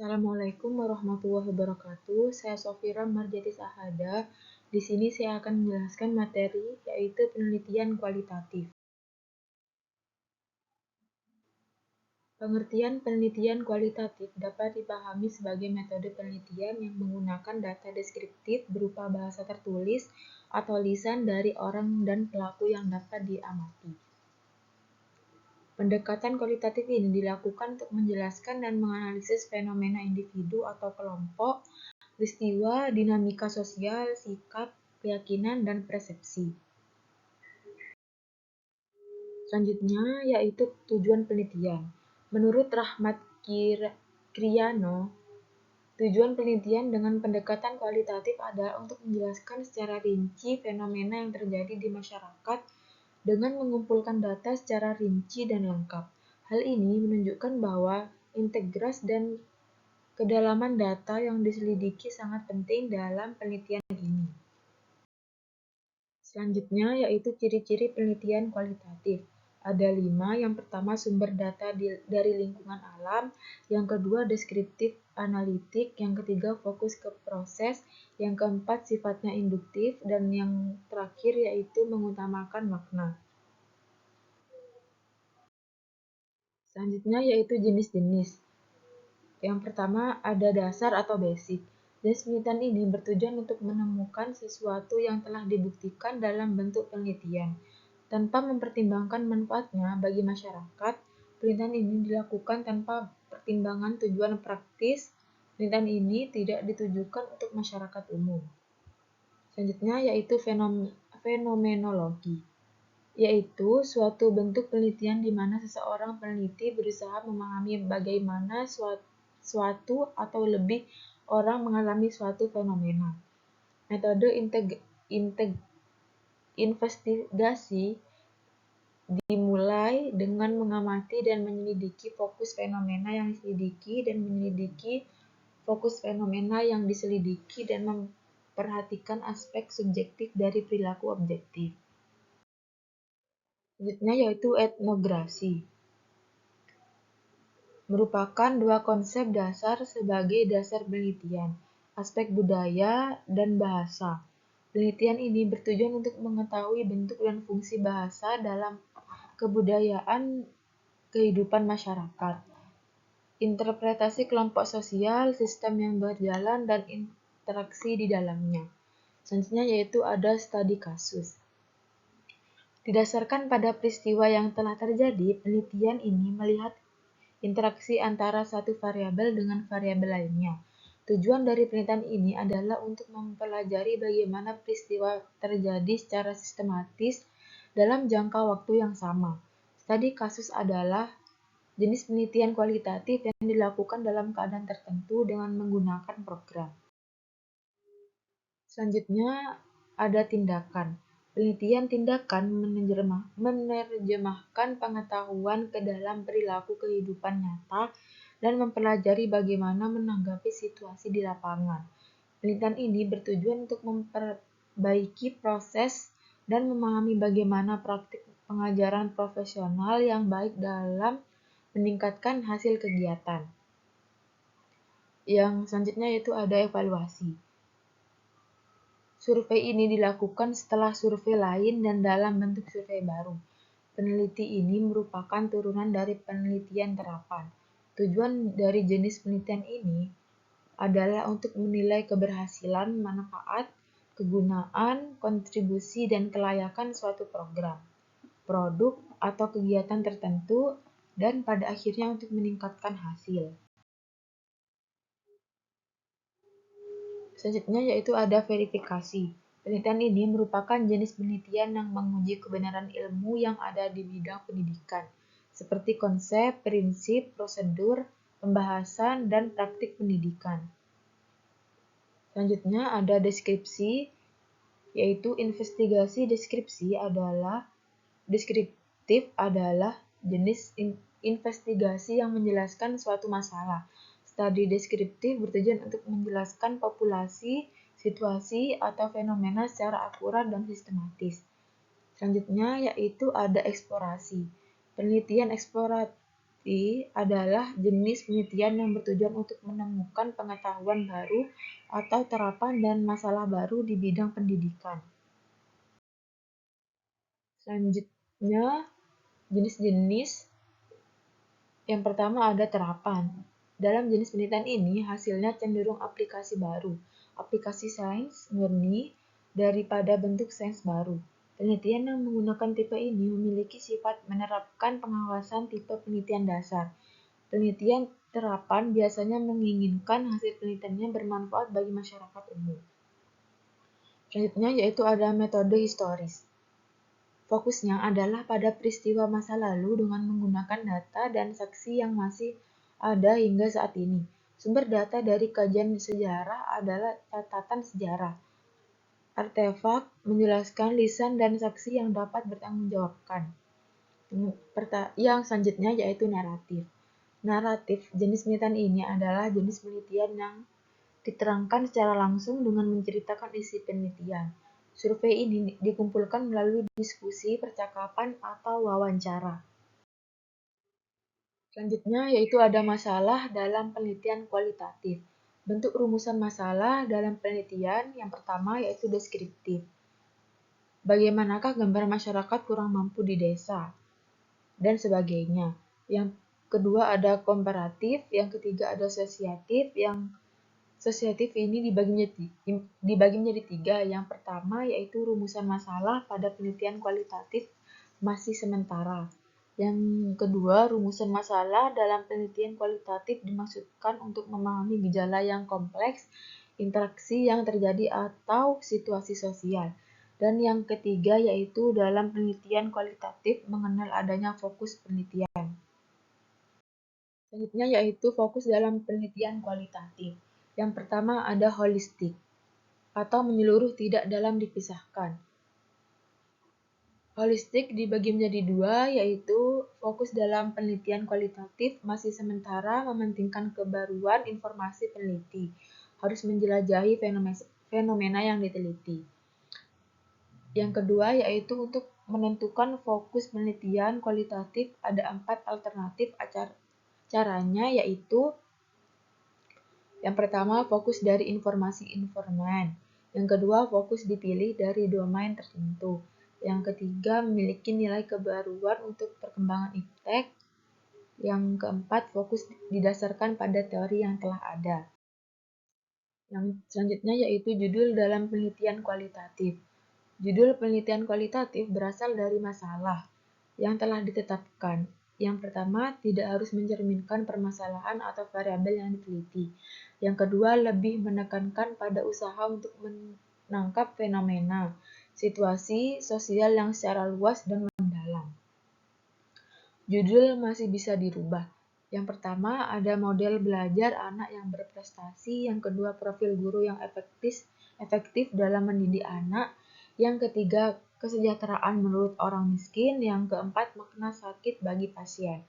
Assalamualaikum warahmatullahi wabarakatuh. Saya Sofira Marjati Sahada. Di sini saya akan menjelaskan materi yaitu penelitian kualitatif. Pengertian penelitian kualitatif dapat dipahami sebagai metode penelitian yang menggunakan data deskriptif berupa bahasa tertulis atau lisan dari orang dan pelaku yang dapat diamati. Pendekatan kualitatif ini dilakukan untuk menjelaskan dan menganalisis fenomena individu atau kelompok, peristiwa, dinamika sosial, sikap, keyakinan, dan persepsi. Selanjutnya yaitu tujuan penelitian. Menurut Rahmat Kriano, tujuan penelitian dengan pendekatan kualitatif adalah untuk menjelaskan secara rinci fenomena yang terjadi di masyarakat dengan mengumpulkan data secara rinci dan lengkap. Hal ini menunjukkan bahwa integritas dan kedalaman data yang diselidiki sangat penting dalam penelitian ini. Selanjutnya yaitu ciri-ciri penelitian kualitatif. Ada 5, yang pertama sumber data dari lingkungan alam, yang kedua deskriptif analitik, yang ketiga fokus ke proses, yang keempat sifatnya induktif, dan yang terakhir yaitu mengutamakan makna. Selanjutnya yaitu jenis-jenis. Yang pertama ada dasar atau basic. Jenis penelitian ini bertujuan untuk menemukan sesuatu yang telah dibuktikan dalam bentuk penelitian. Tanpa mempertimbangkan manfaatnya bagi masyarakat, penelitian ini dilakukan tanpa pertimbangan tujuan praktis. Penelitian ini tidak ditujukan untuk masyarakat umum. Selanjutnya yaitu fenomenologi, yaitu suatu bentuk penelitian di mana seseorang peneliti berusaha memahami bagaimana suatu atau lebih orang mengalami suatu fenomena. Metode investigasi dimulai dengan mengamati dan menyelidiki fokus fenomena yang diselidiki dan menyelidiki fokus fenomena yang diselidiki dan memperhatikan aspek subjektif dari perilaku objektif. Selanjutnya yaitu etnografi. Merupakan dua konsep dasar sebagai dasar penelitian, aspek budaya dan bahasa. Penelitian ini bertujuan untuk mengetahui bentuk dan fungsi bahasa dalam kebudayaan kehidupan masyarakat, interpretasi kelompok sosial, sistem yang berjalan, dan interaksi di dalamnya. Selanjutnya yaitu ada studi kasus. Didasarkan pada peristiwa yang telah terjadi, penelitian ini melihat interaksi antara satu variabel dengan variabel lainnya. Tujuan dari penelitian ini adalah untuk mempelajari bagaimana peristiwa terjadi secara sistematis dalam jangka waktu yang sama. Studi kasus adalah jenis penelitian kualitatif yang dilakukan dalam keadaan tertentu dengan menggunakan program. Selanjutnya ada tindakan. Penelitian tindakan menerjemahkan pengetahuan ke dalam perilaku kehidupan nyata dan mempelajari bagaimana menanggapi situasi di lapangan. Penelitian ini bertujuan untuk memperbaiki proses dan memahami bagaimana praktik pengajaran profesional yang baik dalam meningkatkan hasil kegiatan. Yang selanjutnya yaitu ada evaluasi. Survei ini dilakukan setelah survei lain dan dalam bentuk survei baru. Peneliti ini merupakan turunan dari penelitian terapan. Tujuan dari jenis penelitian ini adalah untuk menilai keberhasilan, manfaat, kegunaan, kontribusi, dan kelayakan suatu program, produk, atau kegiatan tertentu, dan pada akhirnya untuk meningkatkan hasil. Selanjutnya yaitu ada verifikasi. Penelitian ini merupakan jenis penelitian yang menguji kebenaran ilmu yang ada di bidang pendidikan, seperti konsep, prinsip, prosedur, pembahasan, dan praktik pendidikan. Selanjutnya ada deskripsi, yaitu investigasi deskriptif adalah jenis investigasi yang menjelaskan suatu masalah. Studi deskriptif bertujuan untuk menjelaskan populasi, situasi, atau fenomena secara akurat dan sistematis. Selanjutnya yaitu ada eksplorasi. Penelitian eksploratif adalah jenis penelitian yang bertujuan untuk menemukan pengetahuan baru atau terapan dan masalah baru di bidang pendidikan. Selanjutnya, jenis-jenis. Yang pertama ada terapan. Dalam jenis penelitian ini, hasilnya cenderung aplikasi baru, aplikasi sains murni daripada bentuk sains baru. Penelitian yang menggunakan tipe ini memiliki sifat menerapkan pengawasan tipe penelitian dasar. Penelitian terapan biasanya menginginkan hasil penelitiannya bermanfaat bagi masyarakat umum. Selanjutnya yaitu ada metode historis. Fokusnya adalah pada peristiwa masa lalu dengan menggunakan data dan saksi yang masih ada hingga saat ini. Sumber data dari kajian sejarah adalah catatan sejarah, artefak, menjelaskan lisan dan saksi yang dapat bertanggungjawabkan. Yang selanjutnya yaitu naratif. Naratif jenis penelitian ini adalah jenis penelitian yang diterangkan secara langsung dengan menceritakan isi penelitian. Survei ini dikumpulkan melalui diskusi, percakapan, atau wawancara. Selanjutnya yaitu ada masalah dalam penelitian kualitatif. Bentuk rumusan masalah dalam penelitian yang pertama yaitu deskriptif. Bagaimanakah gambar masyarakat kurang mampu di desa? Dan sebagainya. Yang kedua ada komparatif, yang ketiga ada asosiatif, yang asosiatif ini dibagi menjadi tiga. Yang pertama yaitu rumusan masalah pada penelitian kualitatif masih sementara. Yang kedua, rumusan masalah dalam penelitian kualitatif dimaksudkan untuk memahami gejala yang kompleks, interaksi yang terjadi atau situasi sosial. Dan yang ketiga yaitu dalam penelitian kualitatif mengenal adanya fokus penelitian. Selanjutnya yaitu fokus dalam penelitian kualitatif. Yang pertama ada holistik atau menyeluruh tidak dalam dipisahkan. Holistik dibagi menjadi dua, yaitu fokus dalam penelitian kualitatif masih sementara mementingkan kebaruan informasi peneliti, harus menjelajahi fenomena yang diteliti. Yang kedua yaitu untuk menentukan fokus penelitian kualitatif ada 4 alternatif caranya, yaitu yang pertama fokus dari informasi informan, yang kedua fokus dipilih dari domain tertentu, yang ketiga memiliki nilai kebaruan untuk perkembangan iptek, yang keempat fokus didasarkan pada teori yang telah ada. Yang selanjutnya yaitu judul dalam penelitian kualitatif. Judul penelitian kualitatif berasal dari masalah yang telah ditetapkan. Yang pertama, tidak harus mencerminkan permasalahan atau variabel yang diteliti. Yang kedua, lebih menekankan pada usaha untuk menangkap fenomena, situasi sosial yang secara luas dan mendalam. Judul masih bisa dirubah. Yang pertama, ada model belajar anak yang berprestasi. Yang kedua, profil guru yang efektif dalam mendidik anak. Yang ketiga, kesejahteraan menurut orang miskin. Yang keempat, makna sakit bagi pasien.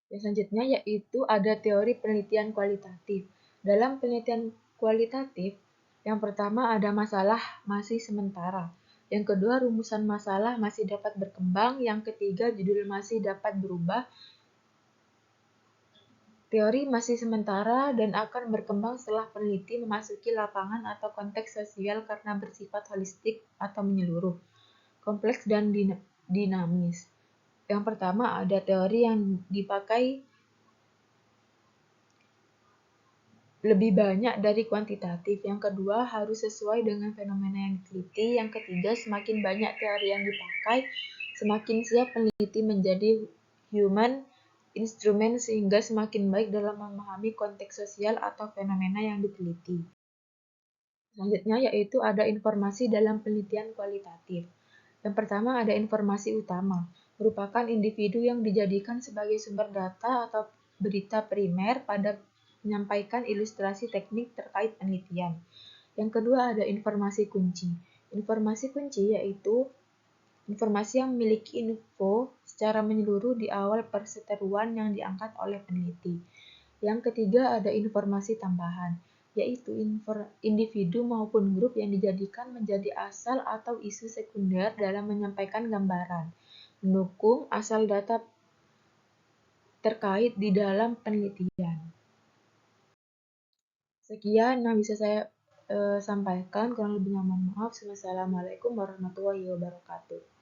Yang selanjutnya yaitu ada teori penelitian kualitatif. Dalam penelitian kualitatif, yang pertama ada masalah masih sementara. Yang kedua, rumusan masalah masih dapat berkembang. Yang ketiga, judul masih dapat berubah. Teori masih sementara dan akan berkembang setelah peneliti memasuki lapangan atau konteks sosial karena bersifat holistik atau menyeluruh, kompleks dan dinamis. Yang pertama ada teori yang dipakai lebih banyak dari kuantitatif. Yang kedua harus sesuai dengan fenomena yang diteliti. Yang ketiga semakin banyak teori yang dipakai, semakin siap peneliti menjadi human instrumen sehingga semakin baik dalam memahami konteks sosial atau fenomena yang diteliti. Selanjutnya yaitu ada informasi dalam penelitian kualitatif. Yang pertama ada informasi utama, merupakan individu yang dijadikan sebagai sumber data atau berita primer pada menyampaikan ilustrasi teknik terkait penelitian. Yang kedua ada informasi kunci. Informasi kunci yaitu informasi yang memiliki info secara menyeluruh di awal perseteruan yang diangkat oleh peneliti. Yang ketiga ada informasi tambahan, yaitu individu maupun grup yang dijadikan menjadi asal atau isu sekunder dalam menyampaikan gambaran, mendukung asal data terkait di dalam penelitian. Sekian yang bisa saya sampaikan, kurang lebihnya mohon maaf. Wassalamualaikum warahmatullahi wabarakatuh.